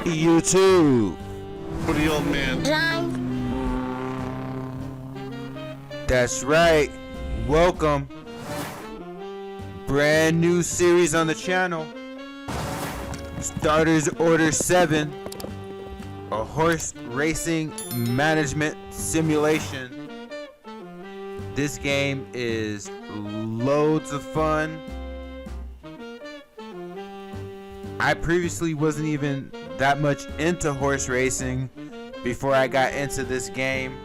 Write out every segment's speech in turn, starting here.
YouTube. For the old man. That's right. Welcome. Brand new series on the channel. Starters Order 7. A horse racing management simulation. This game is loads of fun. I previously wasn't even that much into horse racing before I got into this game.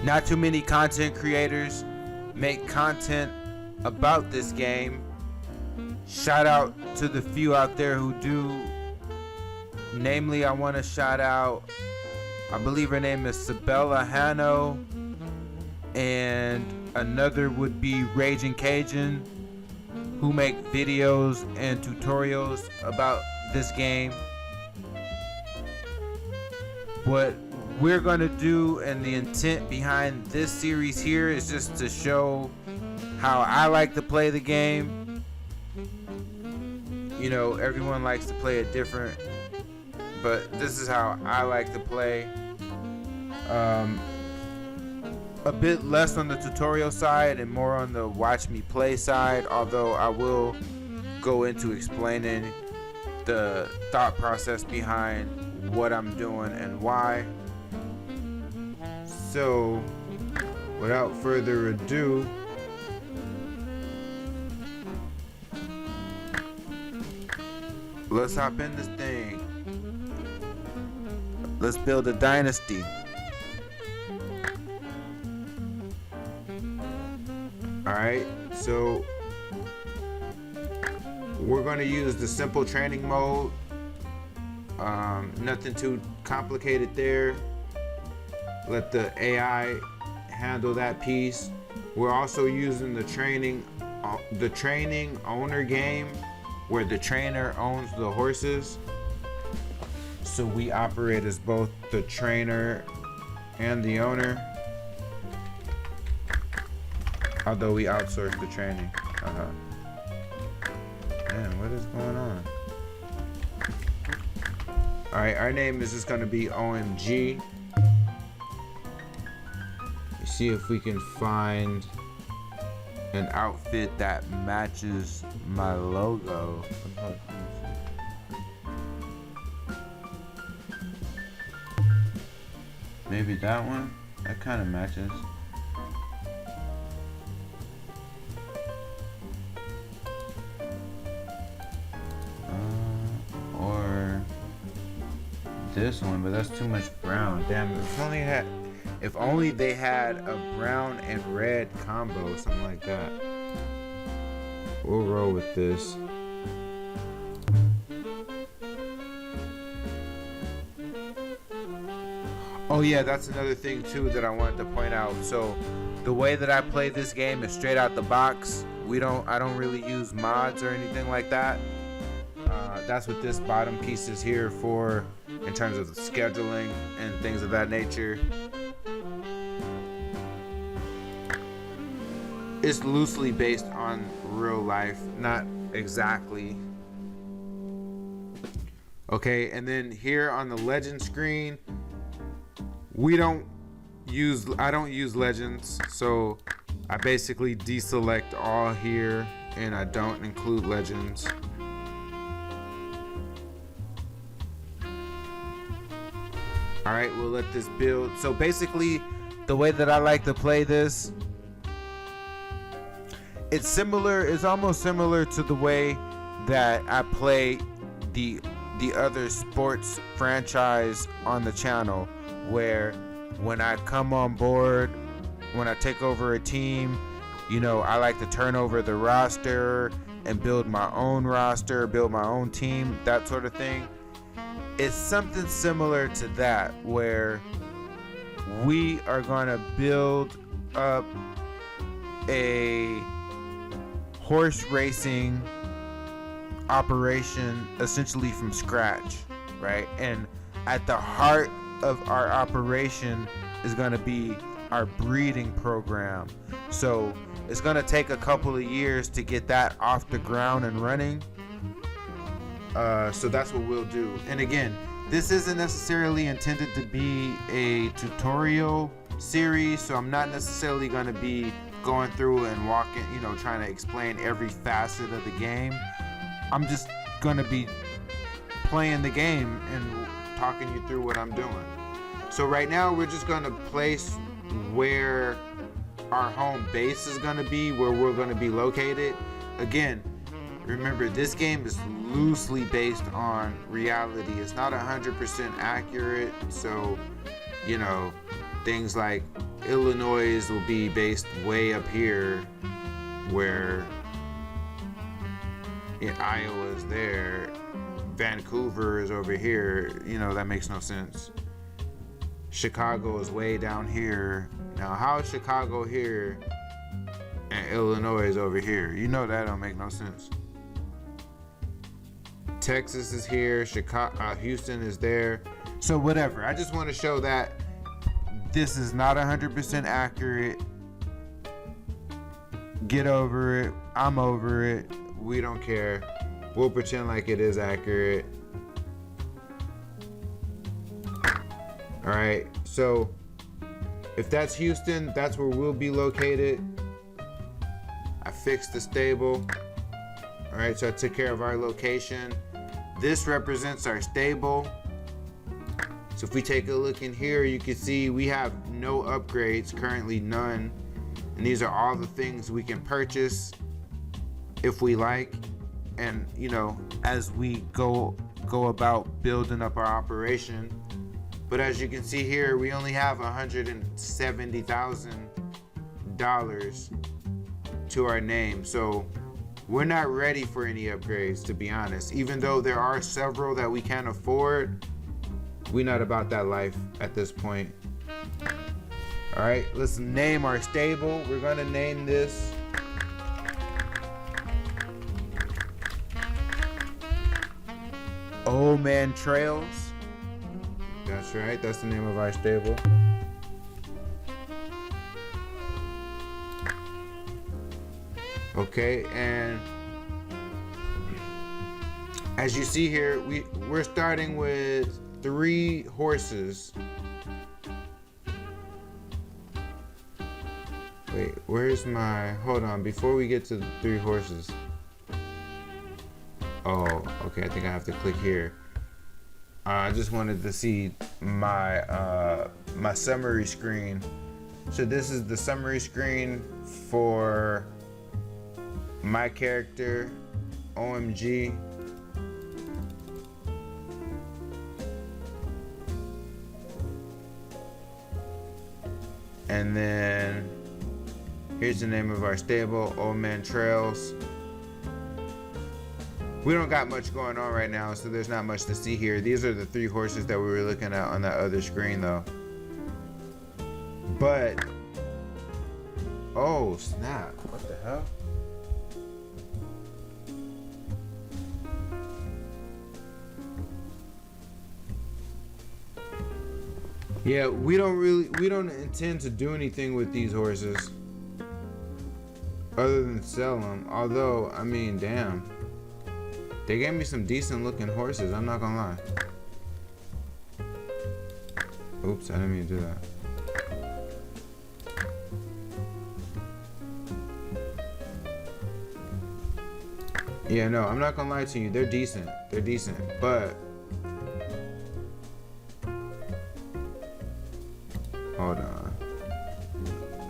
Not too many content creators make content about this game. Shout out to the few out there who do. Namely, I want to shout out, I believe her name is Sabella Hano, and another would be Raging Cajun, who make videos and tutorials about this game. What we're gonna do, and the intent behind this series here, is just to show how I like to play the game. You know, everyone likes to play it different, but this is how I like to play. A bit less on the tutorial side and more on the watch me play side, although I will go into explaining the thought process behind what I'm doing and why. So, without further ado, let's hop in this thing. Let's build a dynasty. Alright, so we're going to use the simple training mode. Nothing too complicated there. Let the AI handle that piece. We're also using the training owner game, where the trainer owns the horses. So we operate as both the trainer and the owner. Although we outsource the training. Man, what is going on? Alright, our name is just gonna be OMG. See if we can find an outfit that matches my logo. Maybe that one? That kind of matches. Or this one, but that's too much brown. Damn, if only they had a brown and red combo, something like that. We'll roll with this. Oh yeah, that's another thing too that I wanted to point out. So the way that I play this game is straight out the box. I don't really use mods or anything like that. That's what this bottom piece is here for, in terms of the scheduling and things of that nature. It's loosely based on real life, not exactly. Okay, and then here on the legend screen, I don't use legends, so I basically deselect all here and I don't include legends. Alright, we'll let this build. So basically, the way that I like to play this, it's almost similar to the way that I play the other sports franchise on the channel, where when I come on board, when I take over a team, you know, I like to turn over the roster and build my own roster, build my own team, that sort of thing. It's something similar to that, where we are going to build up a horse racing operation essentially from scratch, right? And at the heart of our operation is going to be our breeding program. So it's going to take a couple of years to get that off the ground and running. So that's what we'll do. And again, this isn't necessarily intended to be a tutorial series, so I'm not necessarily going to be going through and walking, trying to explain every facet of the game. I'm just going to be playing the game and talking you through what I'm doing. So right now we're just going to place where our home base is going to be, where we're going to be located. Again, remember, this game is loosely based on reality. It's not 100% accurate, so things like Illinois will be based way up here, where Iowa is there, Vancouver is over here. That makes no sense. Chicago is way down here. Now, how is Chicago here and Illinois is over here? That don't make no sense. Texas is here, Houston is there. So whatever. I just want to show that this is not 100% accurate. Get over it. I'm over it. We don't care. We'll pretend like it is accurate. Alright, so if that's Houston, that's where we'll be located. I fixed the stable. Alright, so I took care of our location. This represents our stable. So if we take a look in here, you can see we have no upgrades, currently none. And these are all the things we can purchase if we like. And as we go about building up our operation. But as you can see here, we only have $170,000 to our name. So we're not ready for any upgrades, to be honest. Even though there are several that we can afford, we're not about that life at this point. All right, let's name our stable. We're gonna name this Old Man Trails. That's right, that's the name of our stable. Okay, and as you see here, we're starting with 3 horses. Wait, where's my, hold on, before we get to the 3 horses. Oh, okay, I think I have to click here. I just wanted to see my my summary screen. So this is the summary screen for my character, OMG. And then here's the name of our stable, Old Man Trails. We don't got much going on right now, so there's not much to see here. These are the 3 horses that we were looking at on that other screen though. But, oh snap, what the hell? Yeah, we don't intend to do anything with these horses other than sell them. Although, I mean, damn. They gave me some decent looking horses, I'm not gonna lie. Oops, I didn't mean to do that. Yeah, no, I'm not gonna lie to you. They're decent. They're decent, but hold on.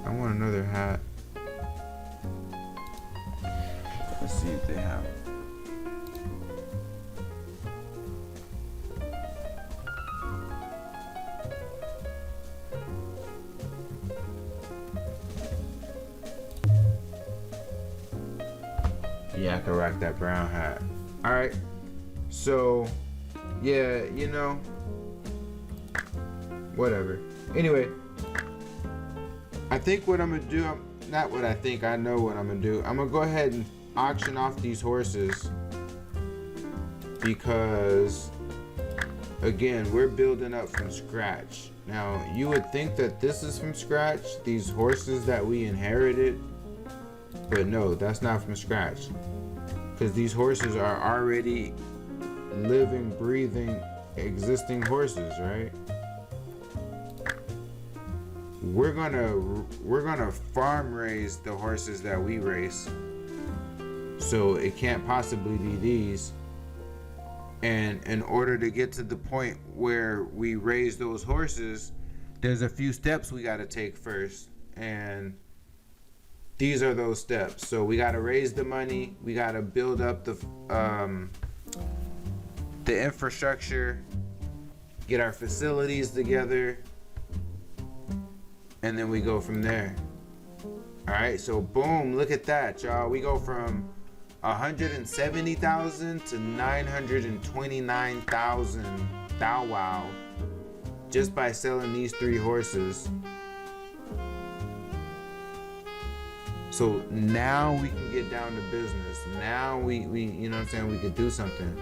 I want another hat. Let's see if they have it. Yeah, I can rock that brown hat. Alright. So, yeah, you know. Whatever. Anyway. I think what I'm going to do, not what I think, I know what I'm going to do. I'm going to go ahead and auction off these horses. Because, again, we're building up from scratch. Now, you would think that this is from scratch, these horses that we inherited. But no, that's not from scratch. Because these horses are already living, breathing, existing horses, right? We're gonna farm raise the horses that we race. So it can't possibly be these. And in order to get to the point where we raise those horses, there's a few steps we got to take first. And these are those steps. So we got to raise the money. We got to build up the infrastructure, get our facilities together, and then we go from there. All right, so boom, look at that, y'all. We go from 170,000 to 929,000 Bow Wow just by selling these 3 horses. So now we can get down to business. Now we you know what I'm saying, we could do something.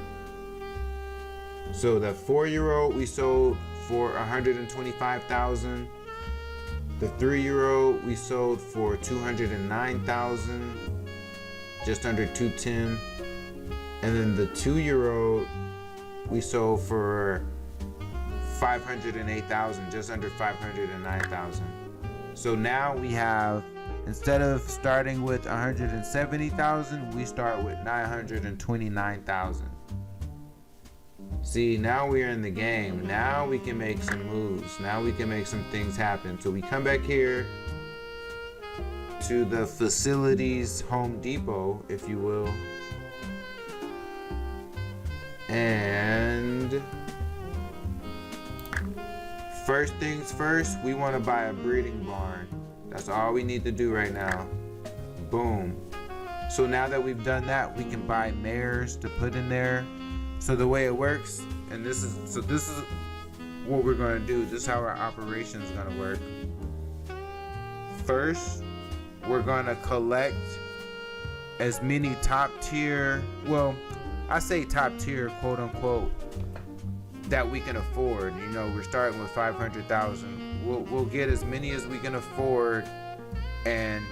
So the 4-year-old we sold for 125,000. The 3-year-old we sold for 209,000, just under 210. And then the 2-year-old we sold for 508,000, just under 509,000. So now we have, instead of starting with 170,000, we start with 929,000. See, now we're in the game. Now we can make some moves. Now we can make some things happen. So we come back here to the facilities Home Depot, if you will. And first things first, we want to buy a breeding barn. That's all we need to do right now. Boom. So now that we've done that, we can buy mares to put in there. So the way it works, and this is what we're going to do. This is how our operation is going to work. First, we're going to collect as many top tier, well, I say top tier, quote unquote, that we can afford. You know, we're starting with 500,000. We'll get as many as we can afford, and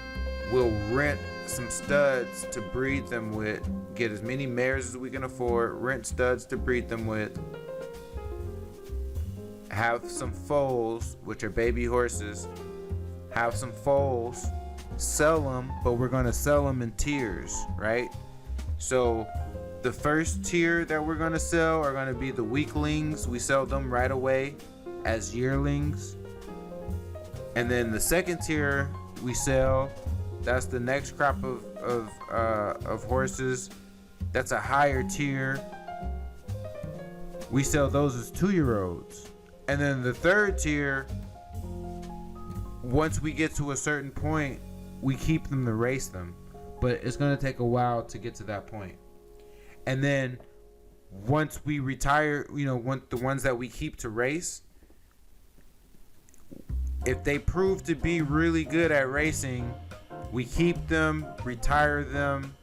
we'll rent some studs to breed them with. Get as many mares as we can afford, rent studs to breed them with, have some foals, which are baby horses, have some foals, sell them, but we're going to sell them in tiers, right? So the first tier that we're going to sell are going to be the weaklings. We sell them right away as yearlings. And then the second tier we sell, that's the next crop of horses. That's a higher tier. We sell those as 2-year-olds. And then the third tier, once we get to a certain point, we keep them to race them. But it's going to take a while to get to that point. And then once we retire, you know, the ones that we keep to race, if they prove to be really good at racing, we keep them, retire them,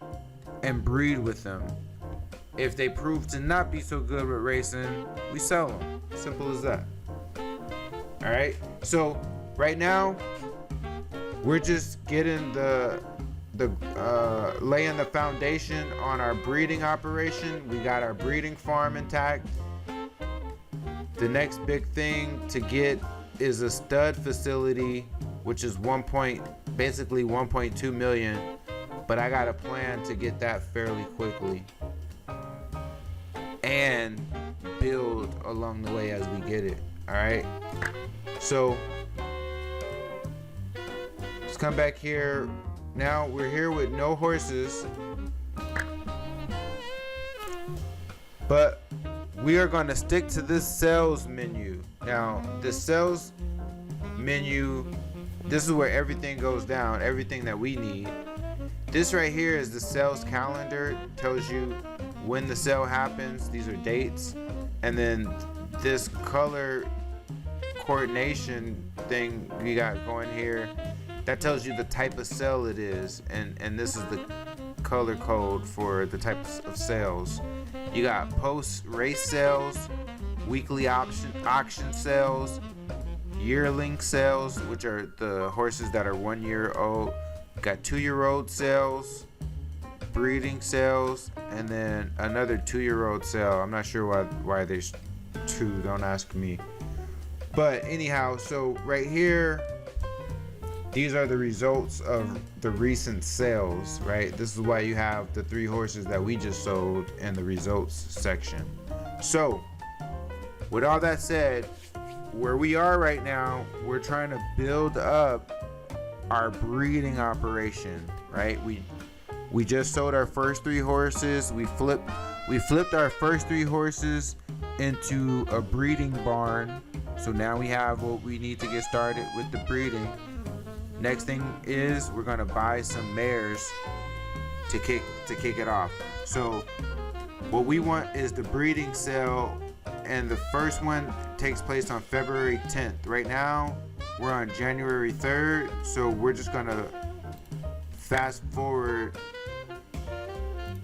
and breed with them. If they prove to not be so good with racing, we sell them. Simple as that. All right. So right now, we're just getting laying the foundation on our breeding operation. We got our breeding farm intact. The next big thing to get is a stud facility, which is basically 1.2 million. But I got a plan to get that fairly quickly and build along the way as we get it. All right. So let's come back here. Now we're here with no horses, but we are going to stick to this sales menu. Now, the sales menu, this is where everything goes down, everything that we need. This right here is the sales calendar. It tells you when the sale happens. These are dates. And then this color coordination thing we got going here, that tells you the type of sale it is. And this is the color code for the types of sales. You got post-race sales, weekly auction sales, yearling sales, which are the horses that are 1 year old. Got 2-year-old sales, breeding sales and then another 2-year-old sale. I'm not sure why there's two, don't ask me. But anyhow, so right here, these are the results of the recent sales, right? This is why you have the 3 horses that we just sold in the results section. So with all that said, where we are right now, we're trying to build up our breeding operation, right? We just sold our first 3 horses. We flipped our first 3 horses into a breeding barn. So now we have what we need to get started with the breeding. Next thing is we're gonna buy some mares to kick it off. So what we want is the breeding sale, and the first one takes place on February 10th. Right now we're on January 3rd, so we're just gonna fast forward.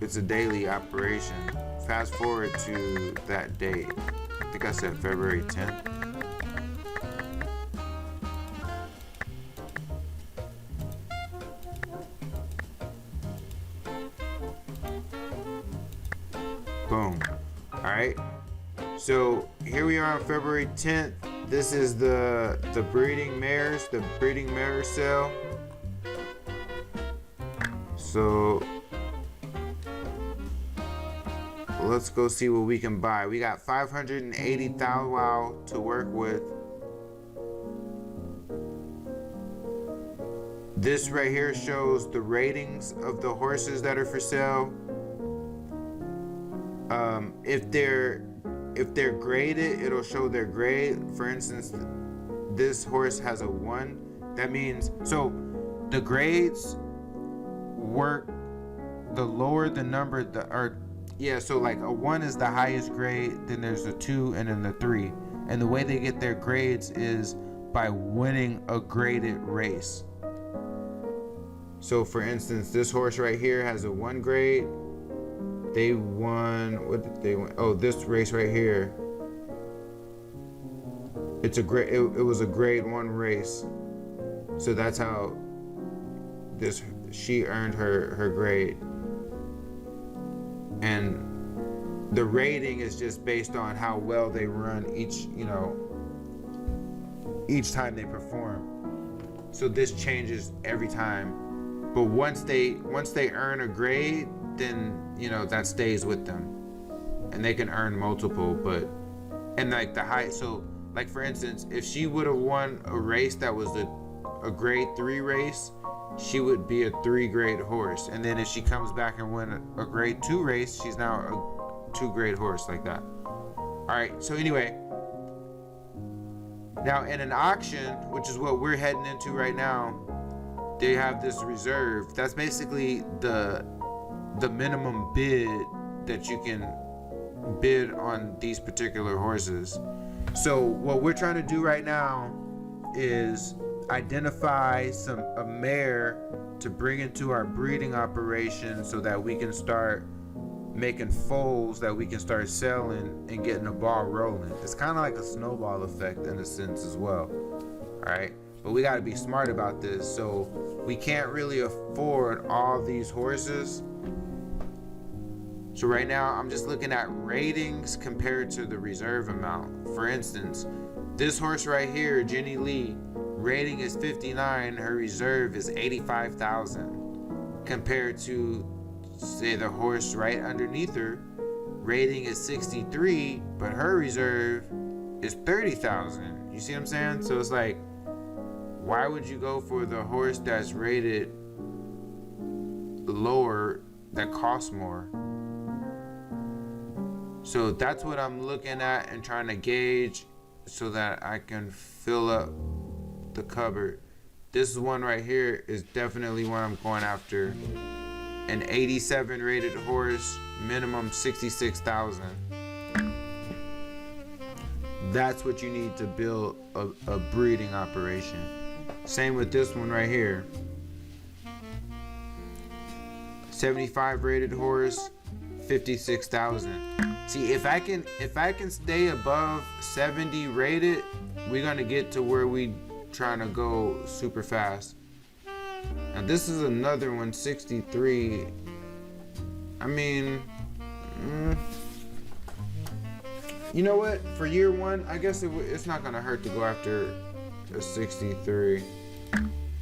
It's a daily operation. Fast forward to that date. I think I said February 10th. Boom. Alright. So here we are on February 10th. This is the breeding mares, the breeding mare sale. So let's go see what we can buy. We got 580,000 wow to work with. This right here shows the ratings of the horses that are for sale. If they're graded, it'll show their grade. For instance, this horse has a 1. That means, so the grades work, the lower the number, so like a 1 is the highest grade, then there's a 2, and then the 3. And the way they get their grades is by winning a graded race. So for instance, this horse right here has a 1 grade. They won, what did they win? Oh, this race right here. It's a great, it was a grade 1 race. So that's how she earned her grade. And the rating is just based on how well they run each time they perform. So this changes every time. But once they earn a grade, then that stays with them, and they can earn multiple. And like the high, so like for instance, if she would have won a race that was a grade 3 race, she would be a 3 grade horse. And then if she comes back and win a grade 2 race, she's now a 2 grade horse, like that. All right, so anyway, now in an auction, which is what we're heading into right now, they have this reserve. That's basically the minimum bid that you can bid on these particular horses. So what we're trying to do right now is identify a mare to bring into our breeding operation so that we can start making foals that we can start selling and getting the ball rolling. It's kind of like a snowball effect in a sense as well. All right, but we got to be smart about this. So we can't really afford all these horses. So right now I'm just looking at ratings compared to the reserve amount. For instance, this horse right here, Jenny Lee, rating is 59, her reserve is 85,000, compared to say the horse right underneath her, rating is 63, but her reserve is 30,000. You see what I'm saying? So it's like, why would you go for the horse that's rated lower that costs more? So that's what I'm looking at and trying to gauge so that I can fill up the cupboard. This one right here is definitely what I'm going after. An 87 rated horse, minimum 66,000. That's what you need to build a breeding operation. Same with this one right here. 75 rated horse, 56,000. See, if I can stay above 70 rated, we're gonna get to where we trying to go super fast. Now this is another one, 63. I mean, you know what? For year one, I guess it's not gonna hurt to go after a 63.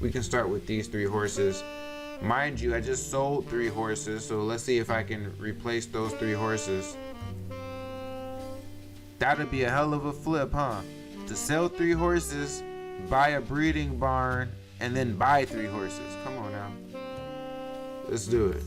We can start with these 3 horses. Mind you, I just sold 3 horses, so let's see if I can replace those 3 horses. That'd be a hell of a flip, huh? To sell 3 horses, buy a breeding barn, and then buy 3 horses. Come on now. Let's do it.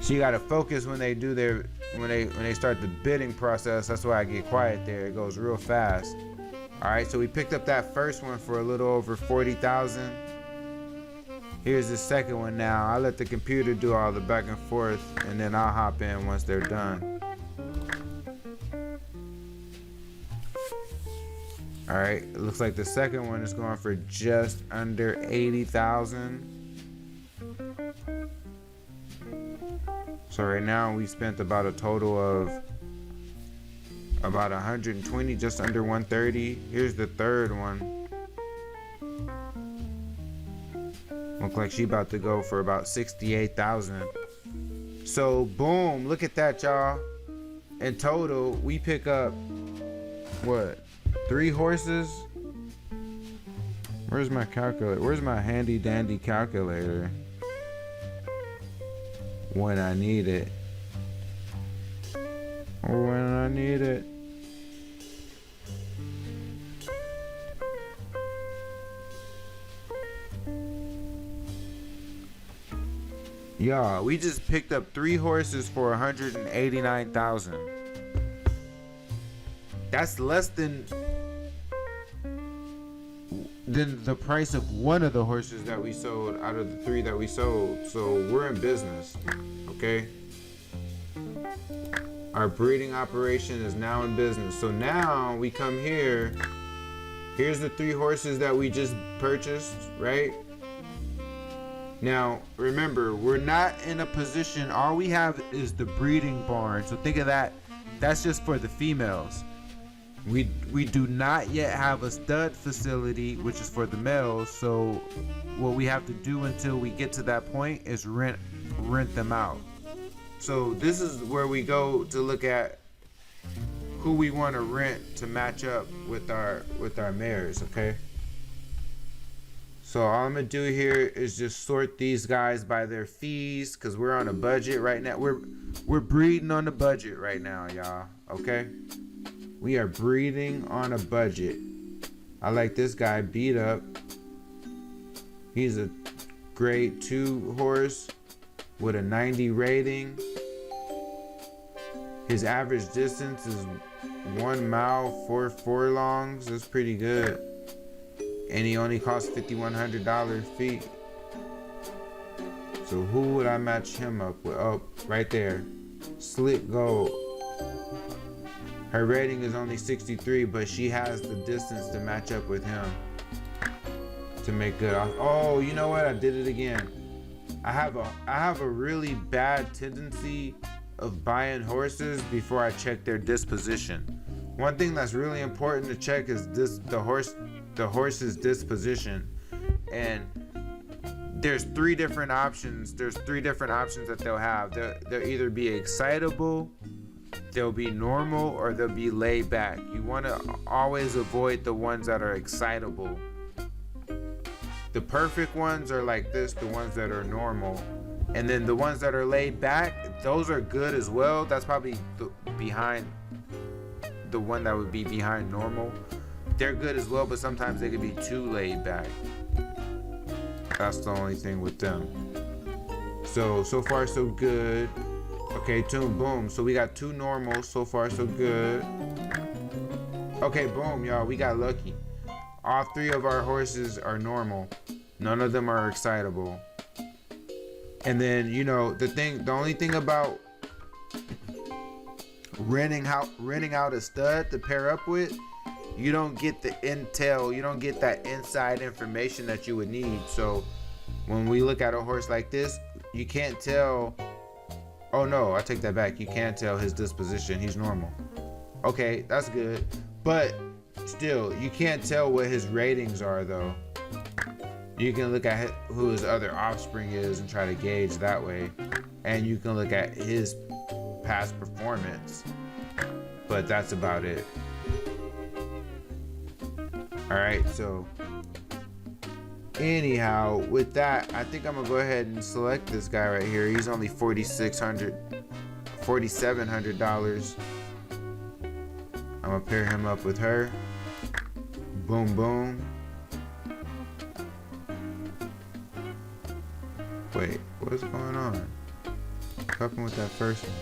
So you gotta focus when they do their when they start the bidding process. That's why I get quiet there. It goes real fast. All right, so we picked up that first one for a little over 40,000. Here's the second one now. I'll let the computer do all the back and forth, and then I'll hop in once they're done. All right, it looks like the second one is going for just under 80,000. So right now we spent about a total of about 120, just under 130. Here's the third one. Look like she about to go for about 68,000. So boom, look at that, y'all. In total, we pick up what? 3 horses? Where's my calculator? Where's my handy dandy calculator? When I need it. When I need it. Y'all, we just picked up 3 horses for 189,000. That's less than the price of one of the horses that we sold out of the 3 that we sold. So we're in business, okay? Our breeding operation is now in business. So now we come here. Here's the 3 horses that we just purchased, right? Now, remember, we're not in a position, all we have is the breeding barn. So think of that, that's just for the females. We do not yet have a stud facility, which is for the males. So what we have to do until we get to that point is rent them out. So this is where we go to look at who we want to rent to match up with our mares, okay? So all I'm gonna do here is just sort these guys by their fees, because we're on a budget right now. We're breeding on a budget right now, y'all, okay? We are breeding on a budget. I like this guy, Beat Up. He's a grade 2 horse with a 90 rating. His average distance is 1 mile 4 furlongs. That's pretty good. And he only costs $5,100 fee. So who would I match him up with? Oh, right there. Slick Gold. Her rating is only 63, but she has the distance to match up with him to make good. Oh, you know what? I did it again. I have a really bad tendency of buying horses before I check their disposition. One thing that's really important to check is the horse's disposition. And there's 3 different options. There's 3 different options that they'll have. They'll either be excitable, they'll be normal, or they'll be laid back. You want to always avoid the ones that are excitable. The perfect ones are like this, the ones that are normal. And then the ones that are laid back, those are good as well. That's probably behind the one that would be behind normal. They're good as well, but sometimes they could be too laid back. That's the only thing with them. So far so good. Okay, boom. So we got 2 normals. So far so good. Okay, boom, y'all. We got lucky. All 3 of our horses are normal. None of them are excitable. And then, you know, the only thing about renting out a stud to pair up with, you don't get the intel, you don't get that inside information that you would need. So when we look at a horse like this, you can't tell Oh no, I take that back. You can tell his disposition. He's normal. Okay, that's good. But still, you can't tell what his ratings are though. You can look at who his other offspring is and try to gauge that way. And you can look at his past performance. But that's about it. Alright, so anyhow, with that, I think I'm gonna go ahead and select this guy right here. He's only $4,700. I'm gonna pair him up with her. Boom, boom. Wait, what's going on? What happened with that first one?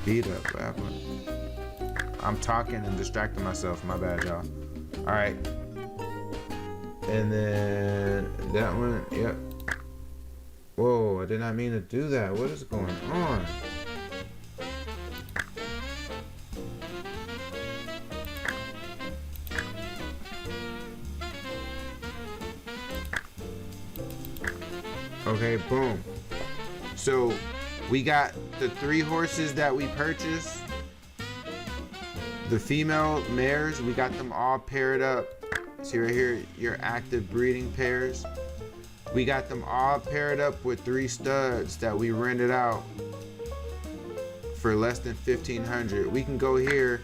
Beat up, what happened? I'm talking and distracting myself. My bad, y'all. Alright. And then that one, yep. Whoa, I did not mean to do that. What is going on? Okay, boom. So we got the 3 horses that we purchased. The female mares, we got them all paired up. See right here, your active breeding pairs. We got them all paired up with 3 studs that we rented out for less than $1,500. We can go here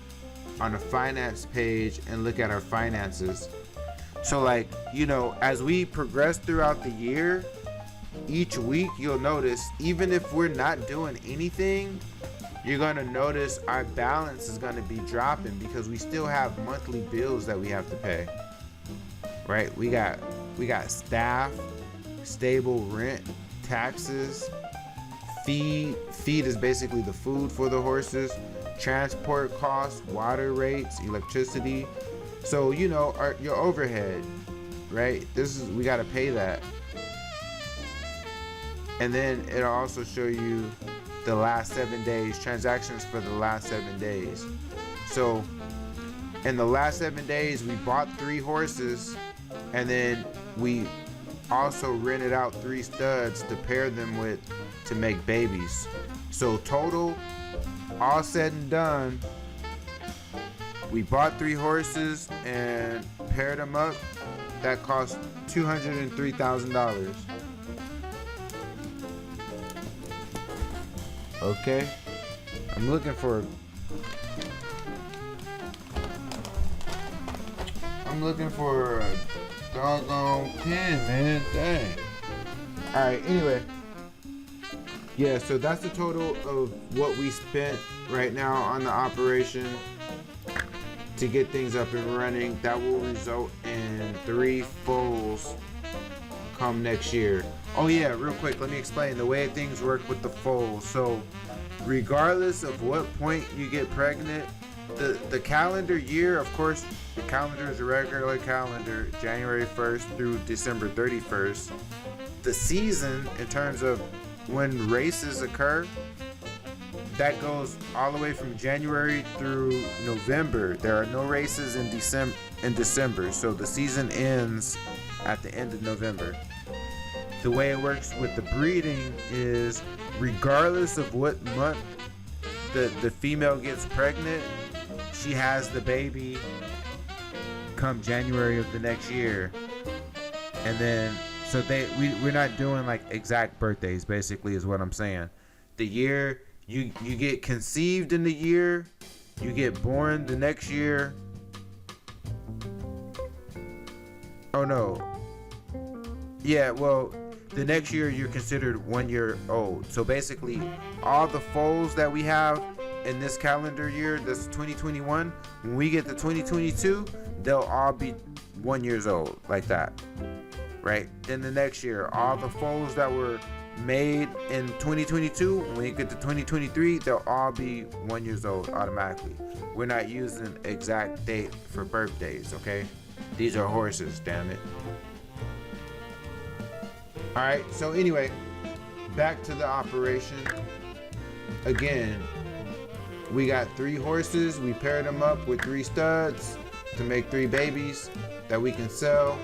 on the finance page and look at our finances. So like, you know, as we progress throughout the year, each week you'll notice, even if we're not doing anything, you're gonna notice our balance is gonna be dropping because we still have monthly bills that we have to pay. Right? We got staff, stable rent, taxes, feed. Feed is basically the food for the horses, transport costs, water rates, electricity. So you know your overhead, right? We gotta pay that. And then it'll also show you the last 7 days, transactions for the last 7 days. So in the last 7 days, we bought 3 horses, and then we also rented out 3 studs to pair them with to make babies. So total, all said and done, we bought 3 horses and paired them up. That cost $203,000. Okay, I'm looking for a doggone pen, man. Dang. Alright, anyway. Yeah, so that's the total of what we spent right now on the operation to get things up and running. That will result in 3 foals come next year. Oh yeah, real quick, let me explain the way things work with the foals. So regardless of what point you get pregnant, the calendar year, of course, the calendar is a regular calendar, January 1st through December 31st. The season, in terms of when races occur, that goes all the way from January through November. There are no races in December, so the season ends at the end of November. The way it works with the breeding is, regardless of what month the female gets pregnant, she has the baby come January of the next year. And then, so we're not doing like exact birthdays, basically, is what I'm saying. The year you get conceived in the year, you get born the next year. Oh no. Yeah, well, the next year you're considered 1 year old. So basically, all the foals that we have in this calendar year, this 2021, when we get to 2022, they'll all be 1 year old, like that, right? Then the next year, all the foals that were made in 2022, when we get to 2023, they'll all be 1 year old automatically. We're not using exact date for birthdays, okay? These are horses, damn it. Alright, so anyway, back to the operation. Again, we got 3 horses. We paired them up with 3 studs to make 3 babies that we can sell.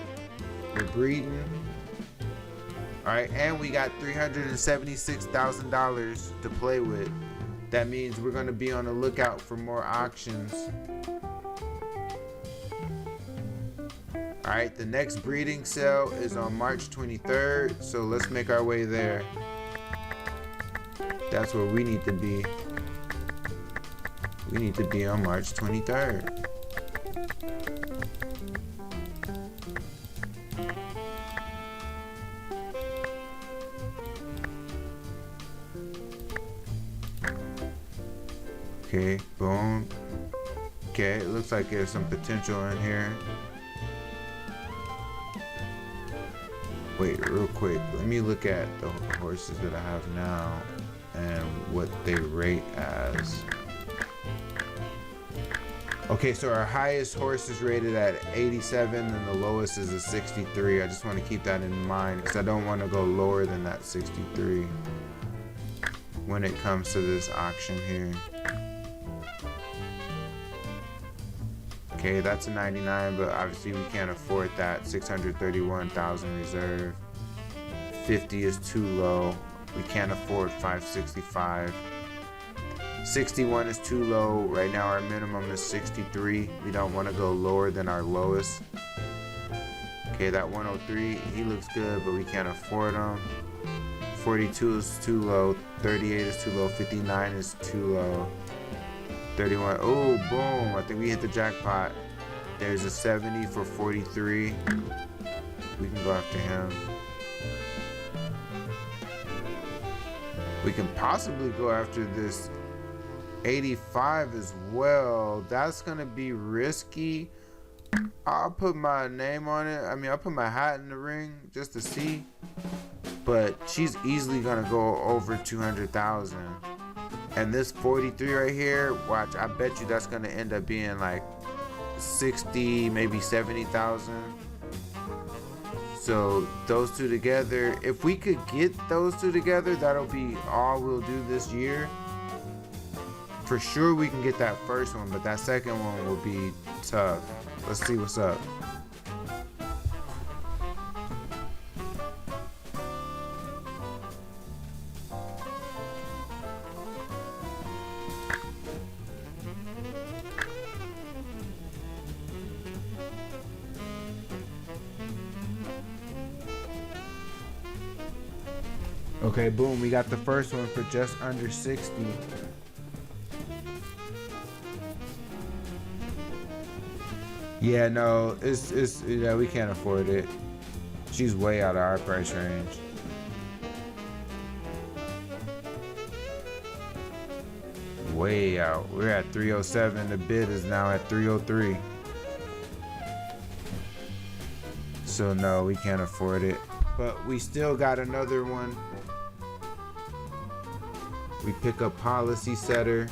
We're breeding. All right, and we got $376,000 to play with. That means we're gonna be on the lookout for more auctions. All right, the next breeding sale is on March 23rd, so let's make our way there. That's where we need to be. We need to be on March 23rd. Okay, boom. Okay, it looks like there's some potential in here. Wait, real quick. Let me look at the horses that I have now and what they rate as. Okay, so our highest horse is rated at 87 and the lowest is a 63. I just want to keep that in mind because I don't want to go lower than that 63 when it comes to this auction here. Okay, that's a 99, but obviously we can't afford that. 631,000 reserve. 50 is too low. We can't afford 565. 61 is too low. Right now our minimum is 63. We don't want to go lower than our lowest. Okay, that 103, he looks good, but we can't afford him. 42 is too low. 38 is too low. 59 is too low. 31. Oh, boom. I think we hit the jackpot. There's a 70 for 43. We can go after him. We can possibly go after this 85 as well. That's going to be risky. I'll put my name on it. I mean, I'll put my hat in the ring just to see. But she's easily going to go over 200,000. And this 43 right here, watch, I bet you that's gonna end up being like 60, maybe 70,000. So those two together, if we could get those two together, that'll be all we'll do this year. For sure we can get that first one, but that second one will be tough. Let's see what's up. Okay, boom, we got the first one for just under 60. Yeah, no, it's yeah, we can't afford it. She's way out of our price range. Way out. We're at 307. The bid is now at 303. So no, we can't afford it. But we still got another one. We pick up Policy Setter.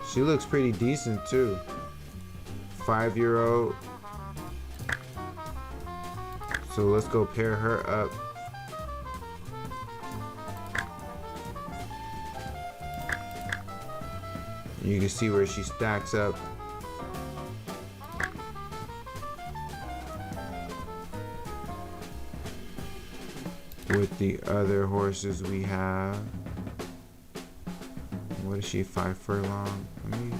She looks pretty decent too. 5-year-old. So let's go pair her up. You can see where she stacks up. With the other horses we have. What is she, 5 furlong? I mean,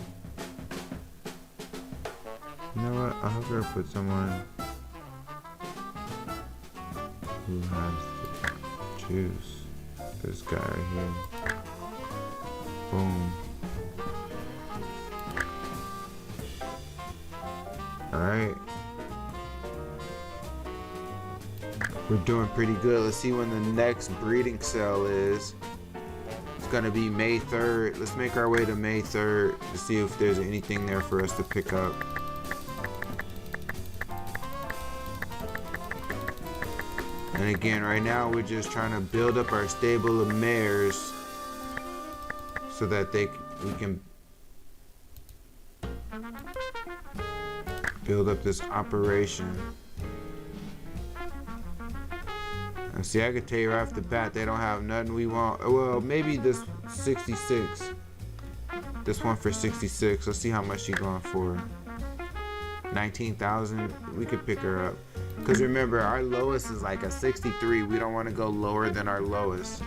you know what? I'll have her put someone who has the juice. This guy right here. Boom. Alright. We're doing pretty good. Let's see when the next breeding sale is. It's gonna be May 3rd. Let's make our way to May 3rd to see if there's anything there for us to pick up. And again, right now we're just trying to build up our stable of mares so that we can build up this operation. And see, I could tell you right off the bat, they don't have nothing we want. Well, maybe this 66. This one for 66. Let's see how much she's going for. 19,000. We could pick her up. Because remember, our lowest is like a 63. We don't want to go lower than our lowest.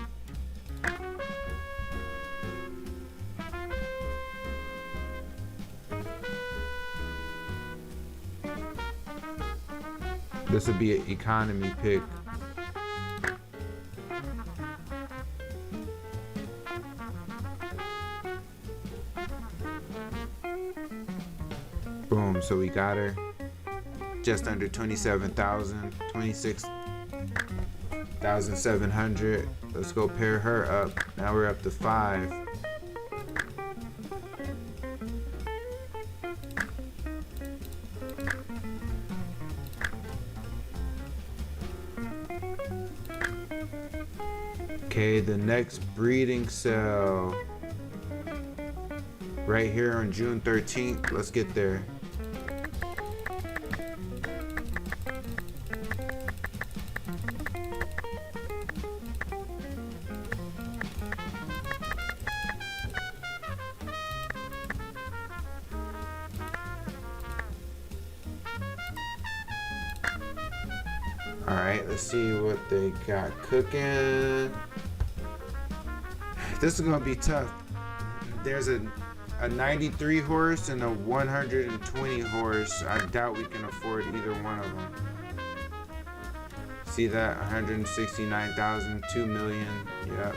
This would be an economy pick. Boom, so we got her. Just under 27,000, 26,700. Let's go pair her up. Now we're up to 5. Okay, the next breeding sale. Right here on June 13th. Let's get there. Alright, let's see what they got cooking. This is gonna be tough. There's a 93 horse and a 120 horse. I doubt we can afford either one of them. See that? 169,000, 2 million. Yep.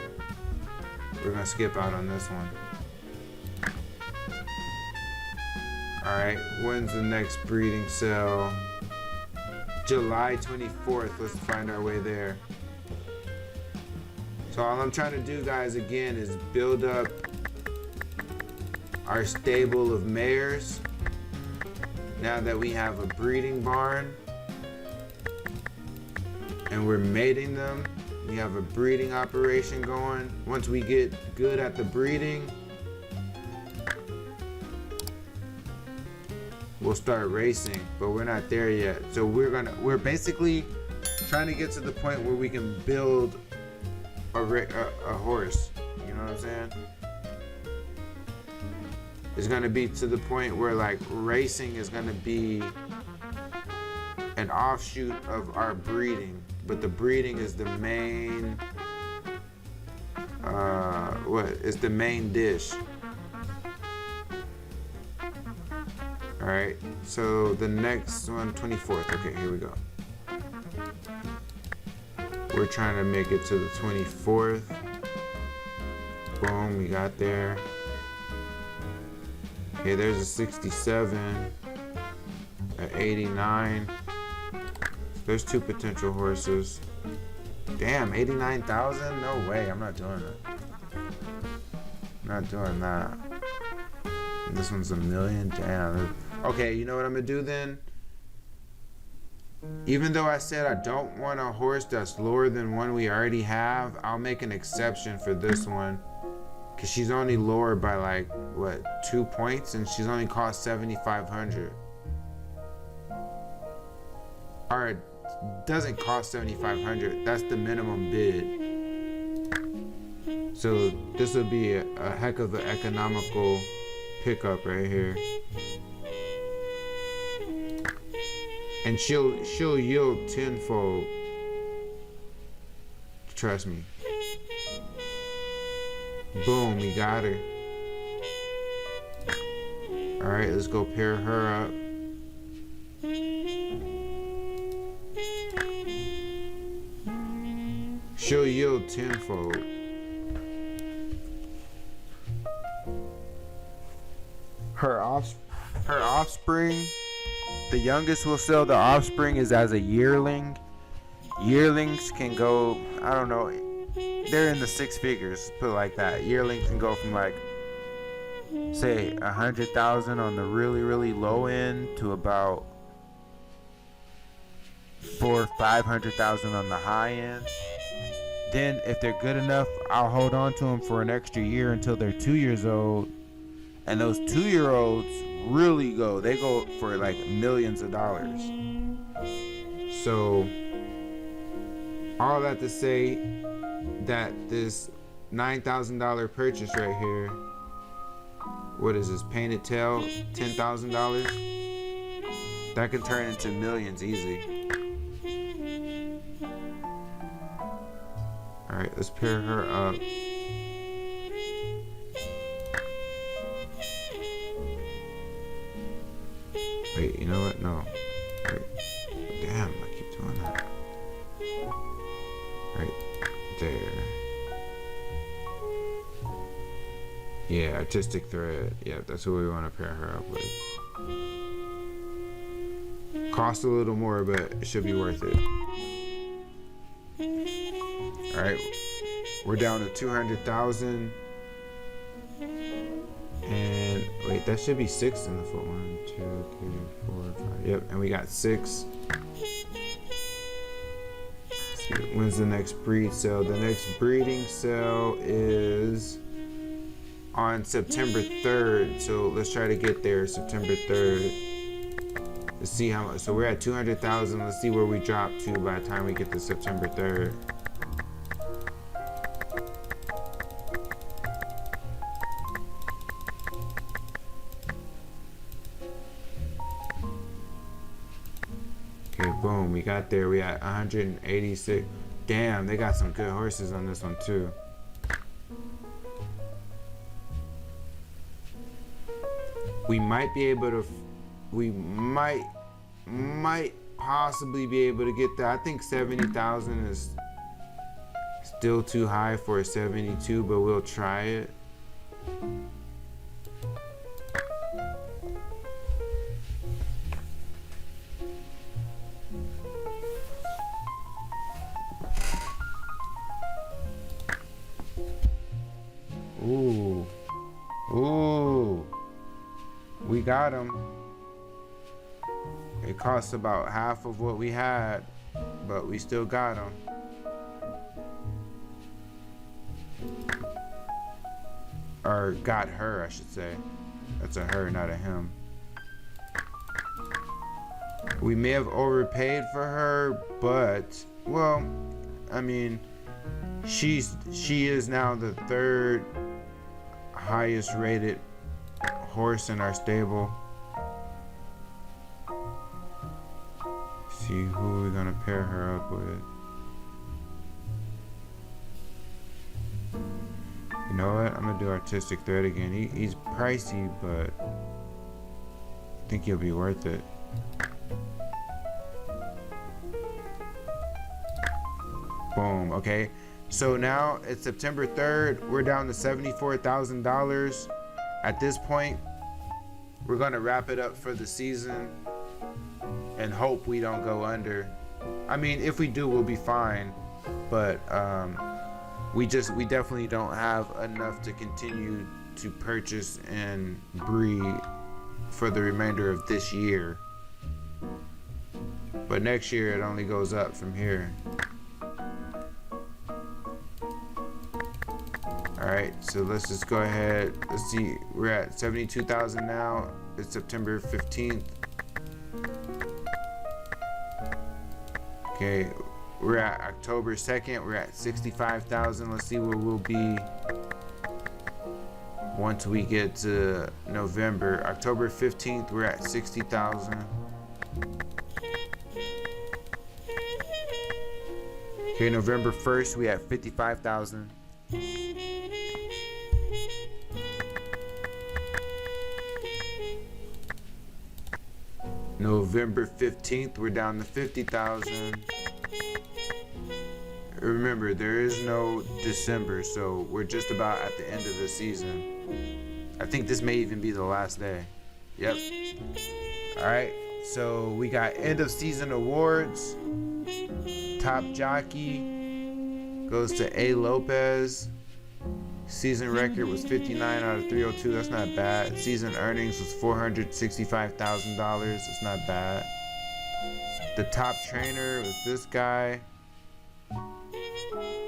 We're gonna skip out on this one. Alright, when's the next breeding sale? July 24th. Let's find our way there. So all I'm trying to do, guys, again, is build up our stable of mares. Now that we have a breeding barn and we're mating them, we have a breeding operation going. Once we get good at the breeding, we'll start racing, but we're not there yet. So we're basically trying to get to the point where we can build a horse. You know what I'm saying? It's gonna be to the point where like racing is gonna be an offshoot of our breeding, but the breeding is the main is the main dish. Alright, so the next one, 24th. Okay, here we go. We're trying to make it to the 24th. Boom, we got there. Okay, there's a 67, an 89. There's 2 potential horses. Damn, 89,000? No way, I'm not doing it. I'm not doing that. This one's $1 million. Damn. Okay, you know what I'm gonna do then? Even though I said I don't want a horse that's lower than one we already have, I'll make an exception for this one. Cause she's only lower by like, what, 2 points? And she's only cost 7,500. Or it doesn't cost 7,500. That's the minimum bid. So this would be a heck of an economical pickup right here. And she'll yield tenfold. Trust me. Boom, we got her. Alright, let's go pair her up. She'll yield tenfold. Her offspring, the youngest we'll sell the offspring is as a yearling. Yearlings can go, I don't know, they're in the 6 figures, put it like that. Yearlings can go from like, say, 100,000 on the really, really low end to about 400,000 or 500,000 on the high end. Then, if they're good enough, I'll hold on to them for an extra year until they're 2 years old. And those 2-year-olds really go. They go for like millions of dollars. So, all that to say that this $9,000 purchase right here, what is this, painted tail, $10,000? That could turn into millions easy. Alright, let's pair her up. Wait, you know what? No. Wait. Damn, I keep doing that. Right there. Yeah, artistic thread. Yeah, that's what we want to pair her up with. Cost a little more, but it should be worth it. Alright, we're down to 200,000. And wait, that should be 6 in the foot. 1, 2, 3, 4, 5. Yep, and we got 6. Let's see, when's the next breed sale? The next breeding sale is on September 3rd. So let's try to get there September 3rd. Let's see how much. So we're at 200,000. Let's see where we drop to by the time we get to September 3rd. Okay, boom, we got there. We at 186. Damn, they got some good horses on this one too. We might be able to, we might possibly be able to get that. I think 70,000 is still too high for a 72, but we'll try it. Ooh. Ooh. We got him. It costs about half of what we had, but we still got him. Or got her, I should say. That's a her, not a him. We may have overpaid for her, but, well, I mean, she is now the 3rd highest rated horse in our stable. See who we're gonna pair her up with. You know what? I'm gonna do artistic thread again. He's pricey, but I think he'll be worth it. Boom. Okay. So now it's September 3rd. We're down to $74,000. At this point, we're gonna wrap it up for the season and hope we don't go under. I mean, if we do, we'll be fine. But we definitely don't have enough to continue to purchase and breed for the remainder of this year. But next year it only goes up from here. Alright, so let's just go ahead. Let's see, we're at 72,000 now. It's September 15th. Okay, we're at October 2nd. We're at 65,000. Let's see where we'll be once we get to November. October 15th, we're at 60,000. Okay, November 1st, we at 55,000. November 15th, we're down to 50,000. Remember, there is no December, so we're just about at the end of the season. I think this may even be the last day. Yep. Alright, so we got end of season awards. Top jockey goes to A. Lopez. Season record was 59 out of 302. That's not bad. Season earnings was $465,000. That's not bad. The top trainer was this guy.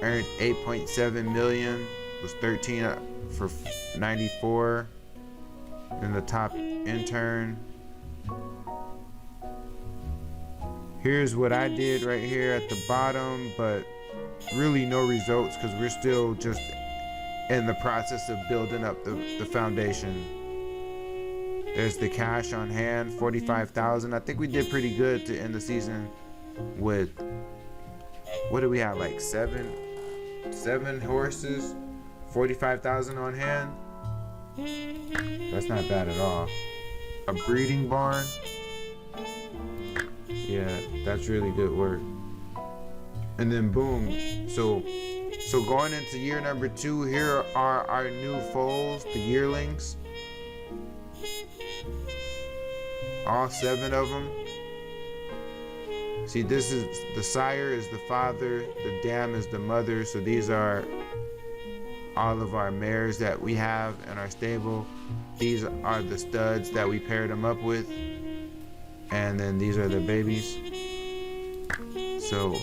Earned 8.7 million. Was 13 for 94. Then the top intern. Here's what I did right here at the bottom, but really no results because we're still just in the process of building up the foundation. There's the cash on hand, 45,000. I think we did pretty good to end the season with, what do we have, like 7 7 horses, 45,000 on hand. That's not bad at all. A breeding barn. Yeah, that's really good work. And then boom. So going into year number 2, here are our new foals, the yearlings. All 7 of them. See, this is the sire is the father, the dam is the mother. So these are all of our mares that we have in our stable. These are the studs that we paired them up with. And then these are the babies. So,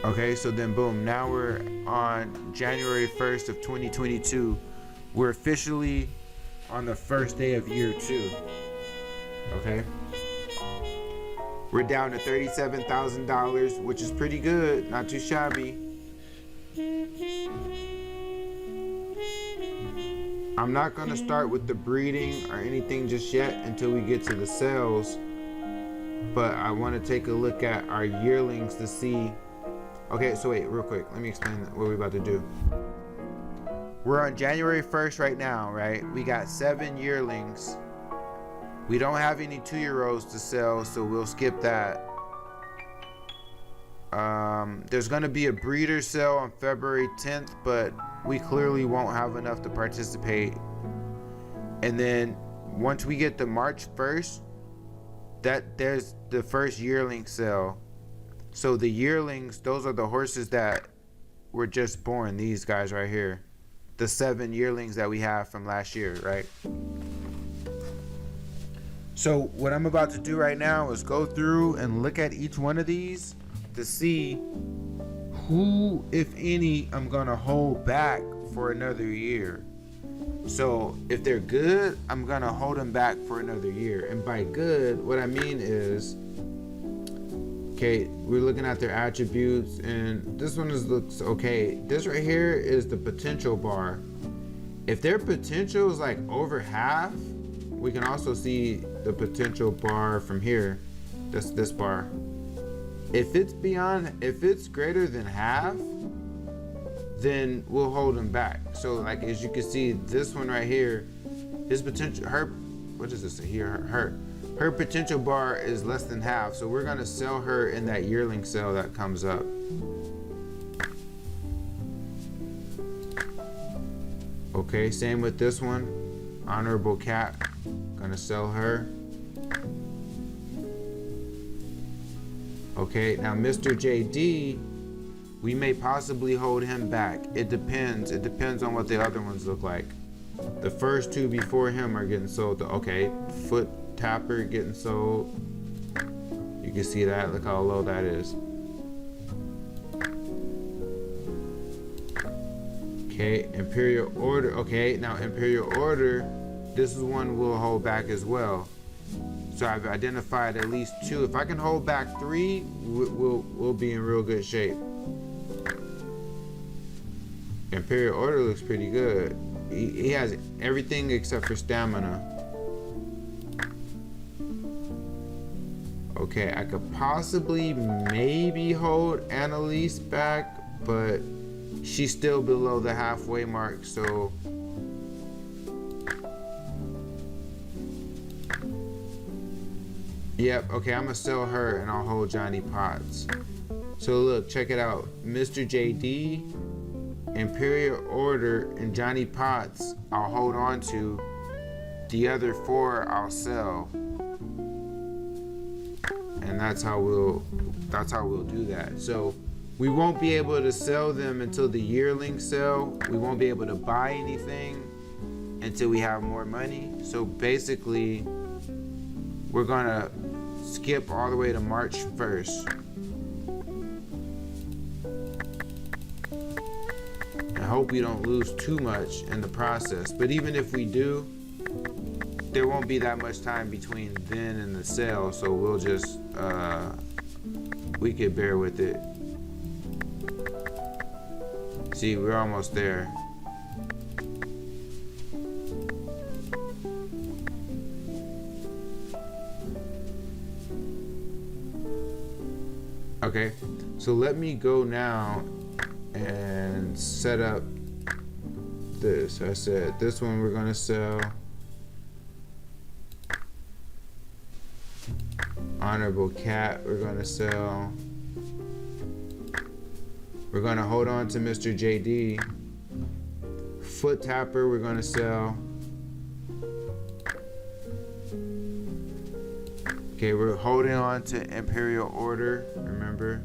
okay, so then boom, now we're on January 1st of 2022. We're officially on the first day of year 2. Okay. We're down to $37,000, which is pretty good, not too shabby. I'm not gonna start with the breeding or anything just yet until we get to the sales, but I want to take a look at our yearlings to see. Okay, so wait, real quick, let me explain what we're about to do. We're on January 1st right now, right? We got 7 yearlings. We don't have any 2-year-olds to sell, so we'll skip that. There's gonna be a breeder sale on February 10th, but we clearly won't have enough to participate. And then once we get to March 1st, there's the first yearling sale. So the yearlings, those are the horses that were just born, these guys right here. The 7 yearlings that we have from last year, right? So what I'm about to do right now is go through and look at each one of these to see who, if any, I'm gonna hold back for another year. So if they're good, I'm gonna hold them back for another year. And by good, what I mean is, okay, we're looking at their attributes, and this one looks okay. This right here is the potential bar. If their potential is like over half, we can also see the potential bar from here. That's this bar. If it's greater than half, then we'll hold them back. So like, as you can see, this one right here, his potential, what does this say here? Her potential bar is less than half. So we're gonna sell her in that yearling sale that comes up. Okay, same with this one. Honorable Cat, gonna sell her. Okay, now Mr. JD, we may possibly hold him back. It depends on what the other ones look like. The first 2 before him are getting sold. Okay, Foot Tapper getting sold. You can see that, look how low that is. Okay, Imperial Order. Okay, now Imperial Order, this is one we'll hold back as well. So I've identified at least 2. If I can hold back 3, we'll be in real good shape. Imperial Order looks pretty good. He has everything except for stamina. Okay, I could possibly maybe hold Annalise back, but she's still below the halfway mark, so yep, okay, I'm gonna sell her and I'll hold Johnny Potts. So look, check it out. Mr. JD, Imperial Order, and Johnny Potts I'll hold on to. The other 4 I'll sell. And that's how we'll do that. So we won't be able to sell them until the yearling sale. We won't be able to buy anything until we have more money. So basically, we're gonna skip all the way to March 1st. I hope we don't lose too much in the process. But even if we do, there won't be that much time between then and the sale. So we'll just, we could bear with it. See, we're almost there. Okay, so let me go now and set up this. I said this one we're gonna sell. Honorable Cat we're gonna sell. We're gonna hold on to Mr. JD. Foot Tapper we're gonna sell. Okay, we're holding on to Imperial Order, remember?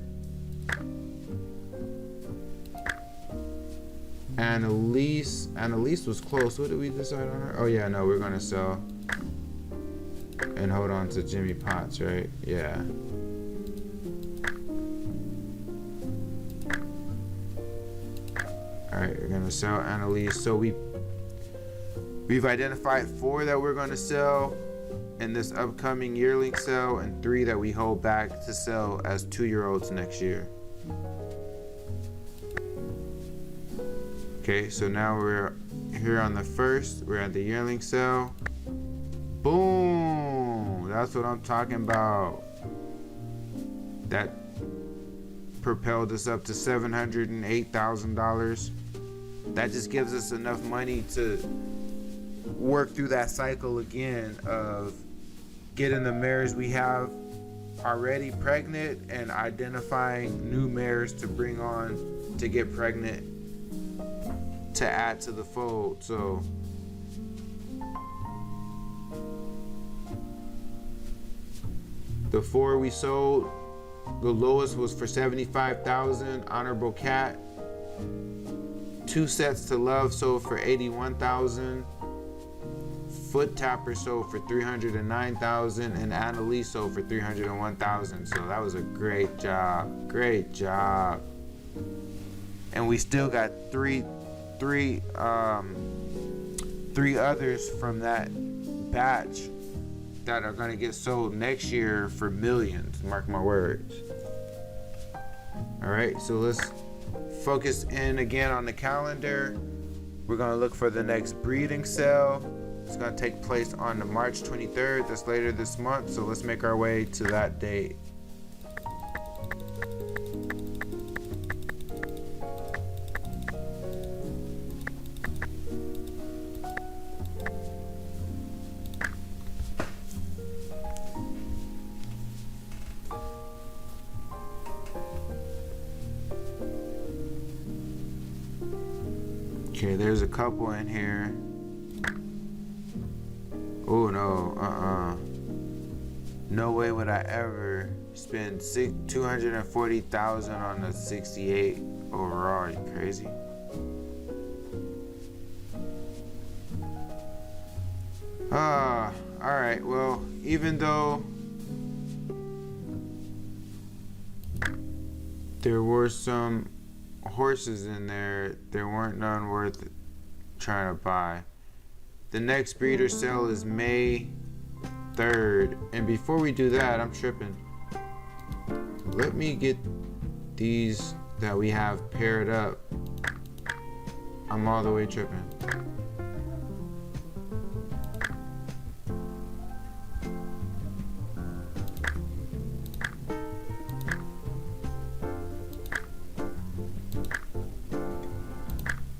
Annalise was close. What did we decide on her? Oh yeah, no, we're gonna sell and hold on to Jimmy Potts, right? Yeah. Alright, we're gonna sell Annalise. So we've identified 4 that we're gonna sell in this upcoming yearling sale, and 3 that we hold back to sell as 2-year-olds next year. Okay, so now we're here on the 1st. We're at the yearling sale. Boom! That's what I'm talking about. That propelled us up to $708,000. That just gives us enough money to work through that cycle again of getting the mares we have already pregnant and identifying new mares to bring on to get pregnant to add to the fold. So the 4 we sold, the lowest was for $75,000. Honorable Cat. 2 Sets to Love sold for $81,000. Foot Tapper sold for $309,000, and Annalise sold for $301,000. So that was a great job. Great job. And we still got three others from that batch that are gonna get sold next year for millions. Mark my words. All right, so let's focus in again on the calendar. We're gonna look for the next breeding sale. It's gonna take place on the March 23rd. That's later this month. So let's make our way to that date. Okay, there's a couple in here. Oh no, no way would I ever spend $240,000 on a 68 overall. Are you crazy? Alright, well, even though there were some horses in there, there weren't none worth trying to buy. The next breeder sale is May 3rd. And before we do that, I'm tripping. Let me get these that we have paired up. I'm all the way tripping.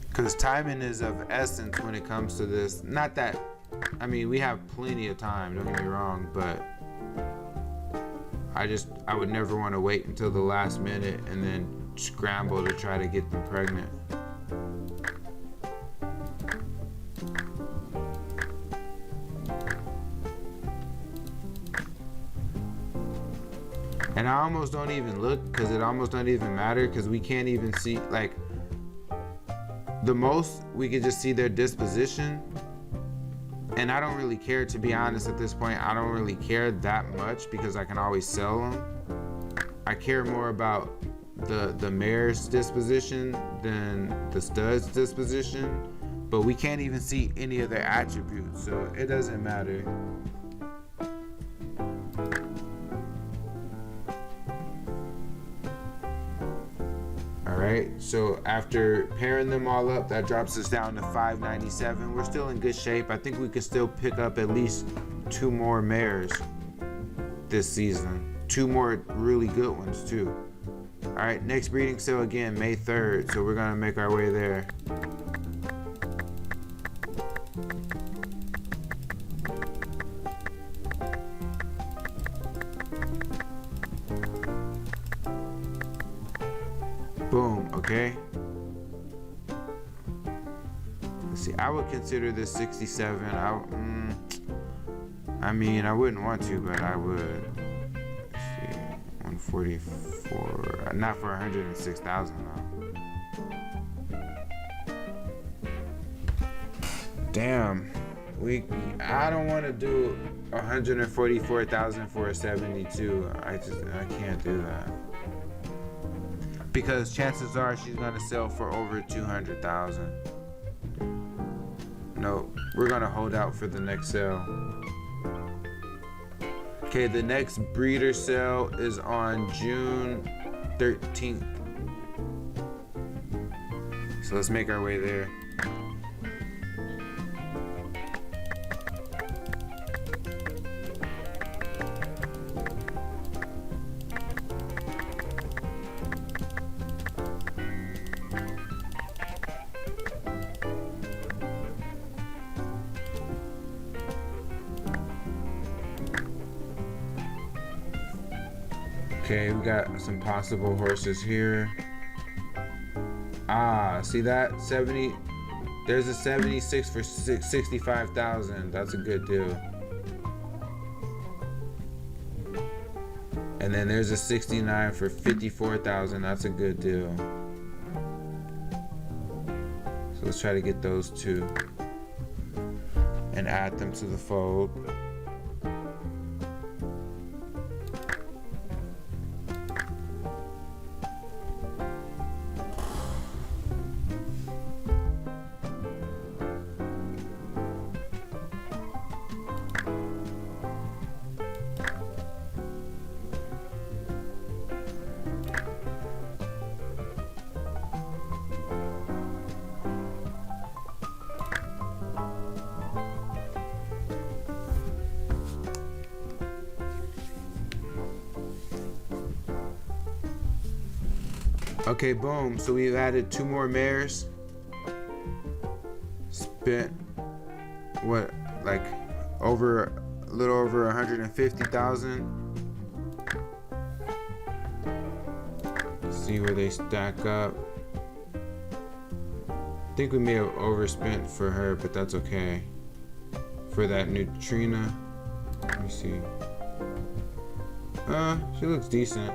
Because timing is of essence when it comes to this. Not that, I mean, we have plenty of time, don't get me wrong, but I would never want to wait until the last minute and then scramble to try to get them pregnant. And I almost don't even look, because it almost don't even matter, because we can't even see, like, the most we could just see their disposition. And I don't really care, to be honest, at this point. I don't really care that much because I can always sell them. I care more about the mare's disposition than the stud's disposition, but we can't even see any of their attributes, so it doesn't matter. Alright, so after pairing them all up, that drops us down to $597. We're still in good shape. I think we could still pick up at least 2 more mares this season. 2 more really good ones too. Alright, next breeding sale again, May 3rd. So we're gonna make our way there. Boom, okay. Let's see, I would consider this 67. I mean, I wouldn't want to, but I would. Let's see, 144, not for 106,000 though. Damn, I don't want to do 144,000 for a 72. I can't do that. Because chances are she's gonna sell for over 200,000. No, we're gonna hold out for the next sale. Okay, the next breeder sale is on June 13th. So let's make our way there. Okay, we got some possible horses here. Ah, see that? 70. There's a 76 for 65,000. That's a good deal. And then there's a 69 for 54,000. That's a good deal. So let's try to get those two and add them to the fold. Okay, boom. So we've added 2 more mares. Spent what, like a little over 150,000. See where they stack up. I think we may have overspent for her, but that's okay. For that Neutrina. Let me see. She looks decent.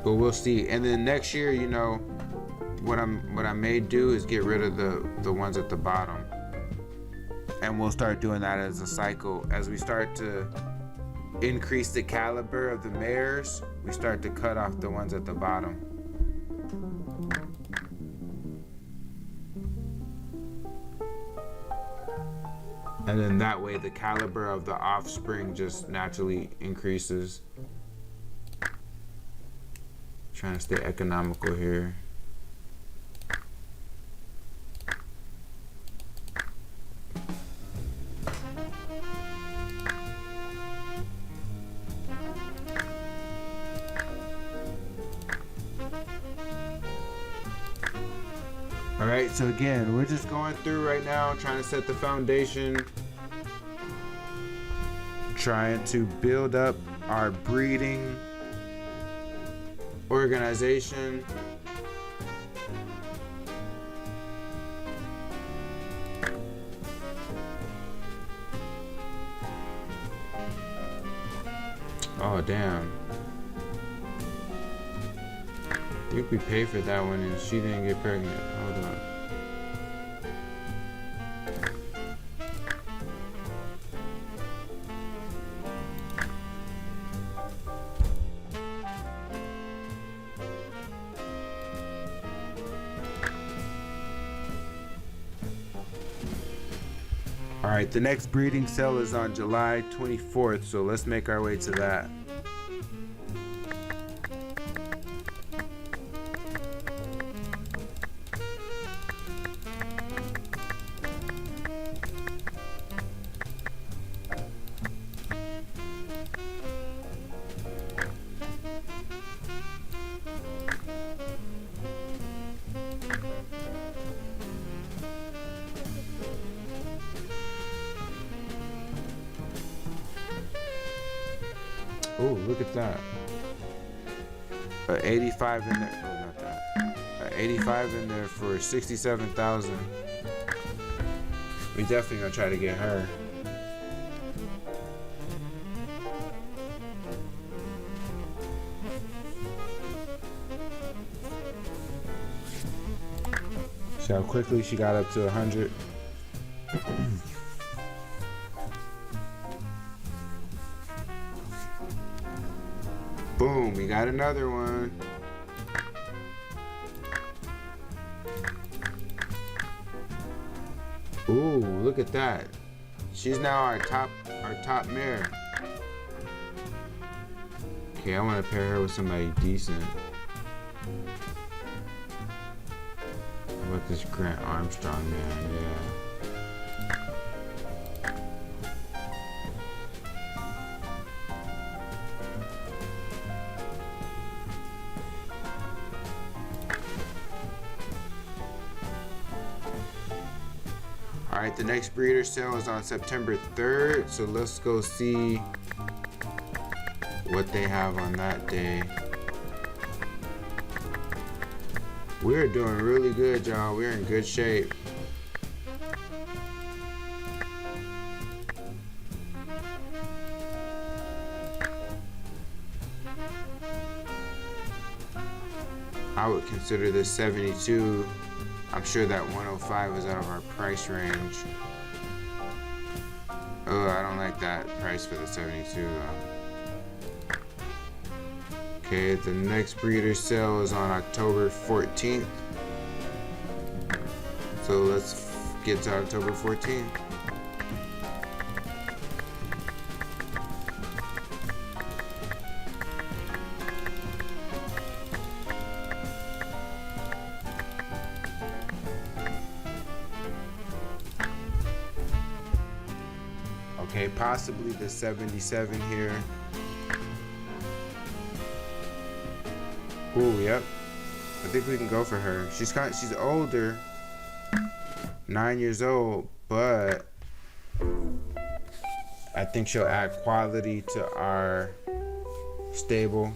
But we'll see. And then next year, you know, what I may do is get rid of the ones at the bottom. And we'll start doing that as a cycle. As we start to increase the caliber of the mares, we start to cut off the ones at the bottom. And then that way the caliber of the offspring just naturally increases. Trying to stay economical here. All right, so again, we're just going through right now, trying to set the foundation, trying to build up our breeding organization. Oh damn. I think we paid for that one and she didn't get pregnant. Hold on. Alright, the next breeding sale is on July 24th, so let's make our way to that. Oh, look at that. 85 in there. Oh, not that. 85 in there for 67,000. We definitely gonna try to get her. See how quickly she got up to 100. Boom, we got another one. Ooh, look at that. She's now our top mare. Okay, I want to pair her with somebody decent. How about this Grant Armstrong man? Yeah. Alright, the next breeder sale is on September 3rd, so let's go see what they have on that day. We're doing really good, y'all. We're in good shape. I would consider this 72. I'm sure that 105 is out of our price range. Oh, I don't like that price for the 72 though. Okay, the next breeder sale is on October 14th. So let's get to October 14th. Okay, possibly the 77 here. Ooh, yep. I think we can go for her. She's older, 9 years old, but I think she'll add quality to our stable.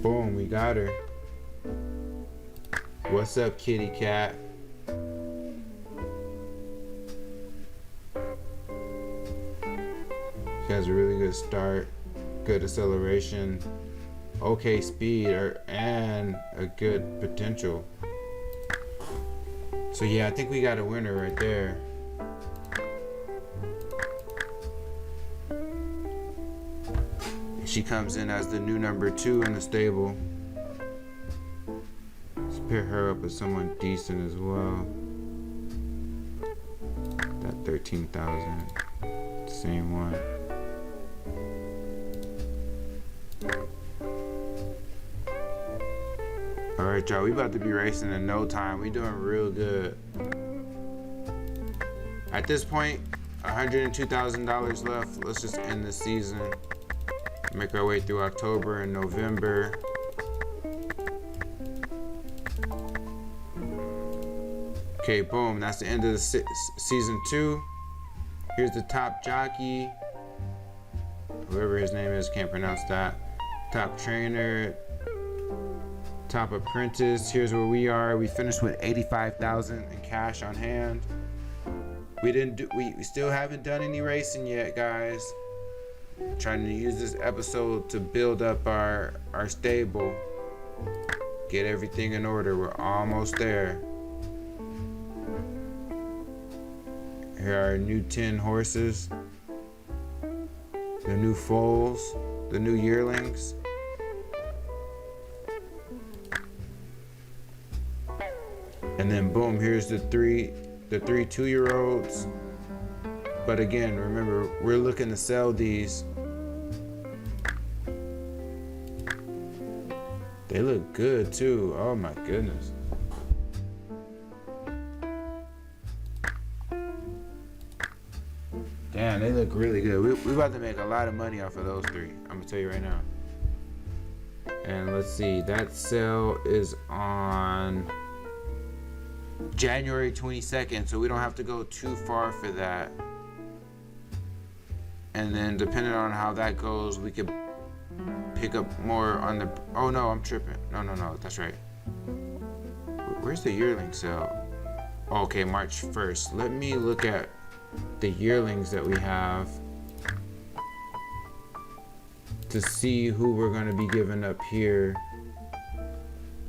Boom, we got her. What's up, kitty cat? She has a really good start, good acceleration, okay speed, and a good potential. So yeah, I think we got a winner right there. She comes in as the new number 2 in the stable. Let's pair her up with someone decent as well. That 13,000, same one. All right, y'all, we about to be racing in no time. We doing real good. At this point, $102,000 left. Let's just end the season. Make our way through October and November. Okay, boom. That's the end of the season 2. Here's the top jockey. Whoever his name is, can't pronounce that. Top trainer. Top apprentice. Here's where we are. We finished with 85,000 in cash on hand. We still haven't done any racing yet, guys. Trying to use this episode to build up our stable, get everything in order. We're almost there. Here are our new 10 horses, the new foals, the new yearlings. And then boom, here's the three 2-year-olds. But again, remember, we're looking to sell these. They look good too. Oh my goodness. Damn, they look really good. We about to make a lot of money off of those 3. I'm gonna tell you right now. And let's see, that sale is on January 22nd, so we don't have to go too far for that. And then depending on how that goes, we could pick up more on the, oh no, I'm tripping. No, that's right. Where's the yearling sale? Okay, March 1st. Let me look at the yearlings that we have to see who we're going to be giving up here.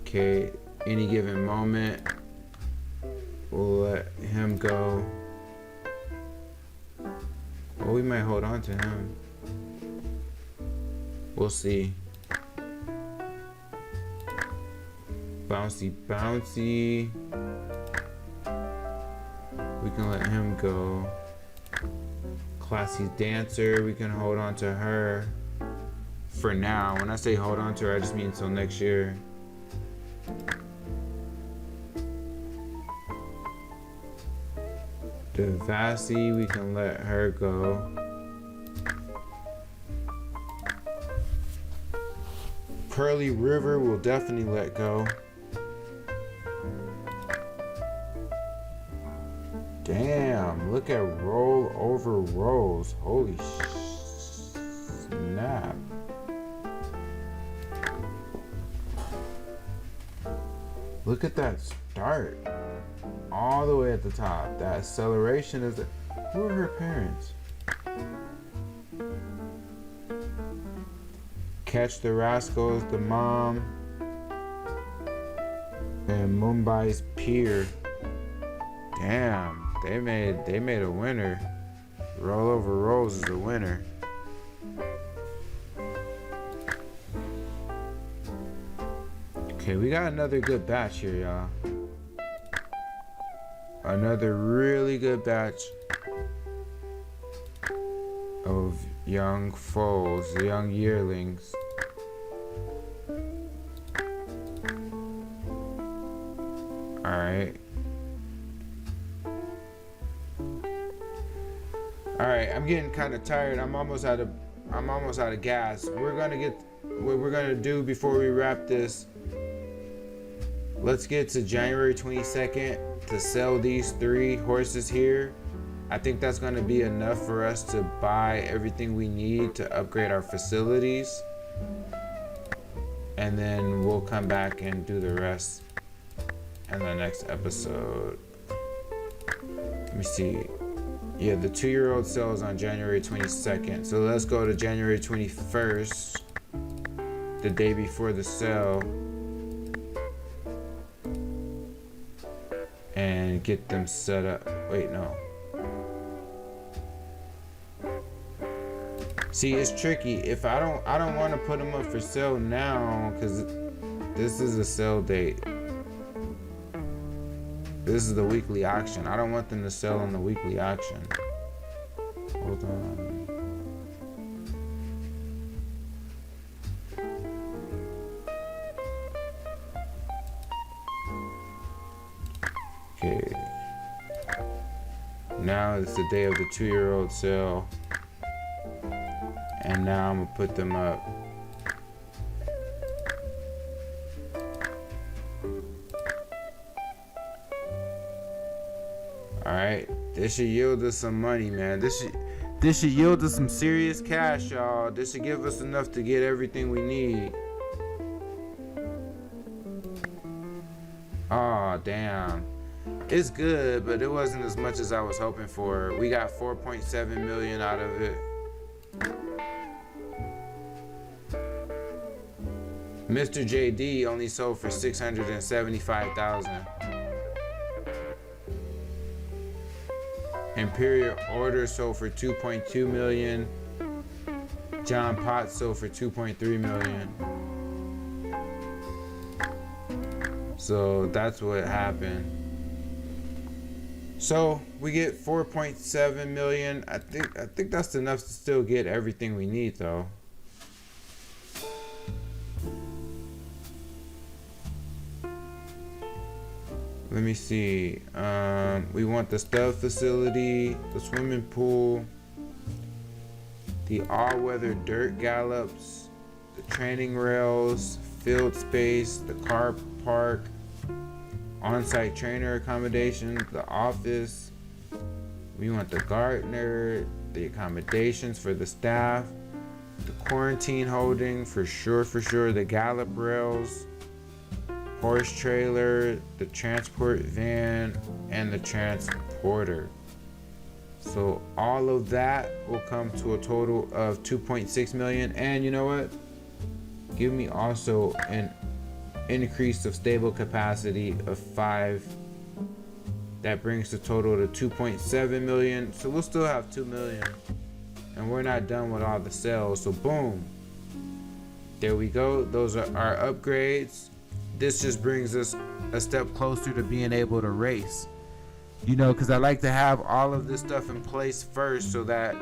Okay, any given moment, we'll let him go. Well, we might hold on to him. We'll see. Bouncy. We can let him go. Classy dancer, we can hold on to her. For now. When I say hold on to her, I just mean until next year. Devassi, we can let her go. Pearly River will definitely let go. Damn, look at roll over rolls. Holy snap. Look at that start. All the way at the top. That acceleration is... Who are her parents? Catch the Rascals, the mom, and Mumbai's Pier. Damn, they made a winner. Roll over rolls is a winner. Okay, we got another good batch here, y'all. Another really good batch of young foals, young yearlings. Alright, I'm getting kind of tired. I'm almost out of gas. What we're gonna do before we wrap this. Let's get to January 22nd to sell these 3 horses here. I think that's gonna be enough for us to buy everything we need to upgrade our facilities. And then we'll come back and do the rest in the next episode. Let me see. Yeah, the 2-year-old sells on January 22nd. So let's go to January 21st, the day before the sale, and get them set up. Wait, no. See, it's tricky. If I don't want to put them up for sale now, because this is a sale date. This is the weekly auction. I don't want them to sell on the weekly auction. Hold on. Okay. Now it's the day of the 2-year-old sale. And now I'm gonna put them up. Alright, this should yield us some money, man. This should yield us some serious cash, y'all. This should give us enough to get everything we need. Aw, damn. It's good, but it wasn't as much as I was hoping for. We got 4.7 million out of it. Mr. JD only sold for 675,000. Imperial Order sold for 2.2 million. John Potts sold for 2.3 million. So that's what happened. So we get 4.7 million. I think that's enough to still get everything we need, though. Let me see. We want the stud facility, the swimming pool, the all-weather dirt gallops, the training rails, field space, the car park, on-site trainer accommodations, the office. We want the gardener, the accommodations for the staff, the quarantine holding for sure, the gallop rails, horse trailer, the transport van, and the transporter. So all of that will come to a total of 2.6 million. And you know what? Give me also an increase of stable capacity of 5. That brings the total to 2.7 million. So we'll still have 2 million. And we're not done with all the sales. So boom. There we go. Those are our upgrades. This just brings us a step closer to being able to race. You know, because I like to have all of this stuff in place first so that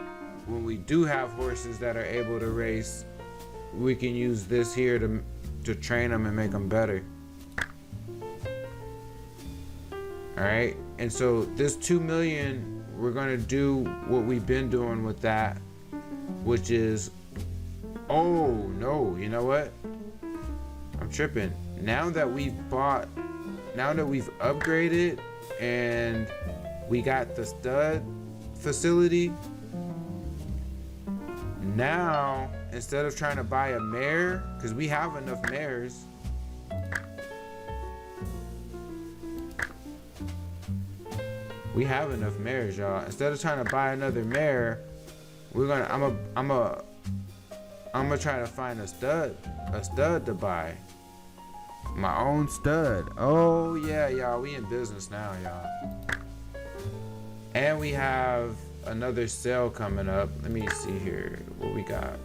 when we do have horses that are able to race, we can use this here to train them and make them better. Alright, and so this 2 million, we're going to do what we've been doing with that, which is, oh no, you know what? I'm tripping. Now that we've upgraded and we got the stud facility, now instead of trying to buy a mare, because we have enough mares, y'all. Instead of trying to buy another mare, I'm gonna try to find a stud to buy. My own stud. Oh yeah, y'all, we in business now, y'all. And we have another sale coming up. Let me see here what we got.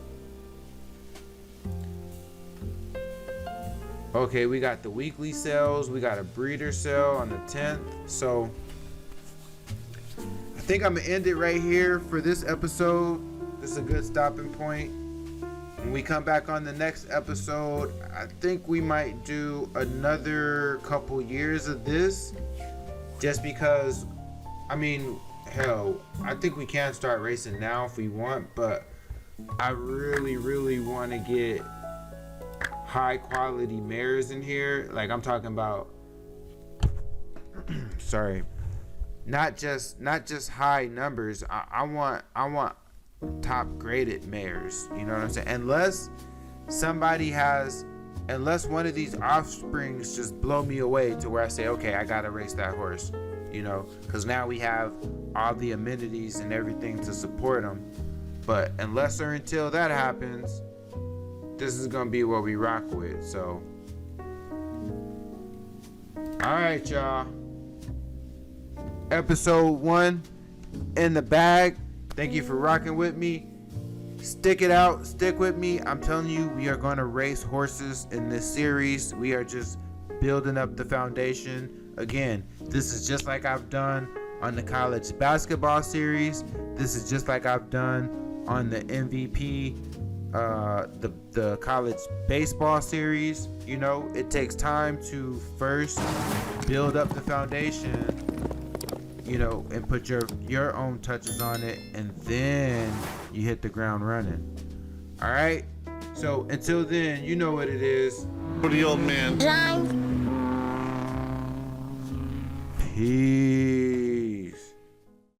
Okay, we got the weekly sales. We got a breeder sale on the 10th. So I think I'm gonna end it right here for this episode. This is a good stopping point. When we come back on the next episode, I think we might do another couple years of this, just because, I mean, hell, I think we can start racing now if we want, but I really want to get high quality mares in here. Like, I'm talking about sorry, not just high numbers. I want top graded mares, you know what I'm saying? Unless one of these offsprings just blow me away to where I say, okay, I gotta race that horse, you know, because now we have all the amenities and everything to support them. But unless or until that happens, this is gonna be what we rock with. So all right, y'all, episode 1 in the bag. Thank you for rocking with me. Stick it out, stick with me. I'm telling you, we are going to race horses in this series. We are just building up the foundation. Again, this is just like I've done on the college basketball series. This is just like I've done on the MVP, the college baseball series. You know, it takes time to first build up the foundation, you know, and put your own touches on it, and then you hit the ground running. All right, so until then, you know what it is. For the old man. Peace.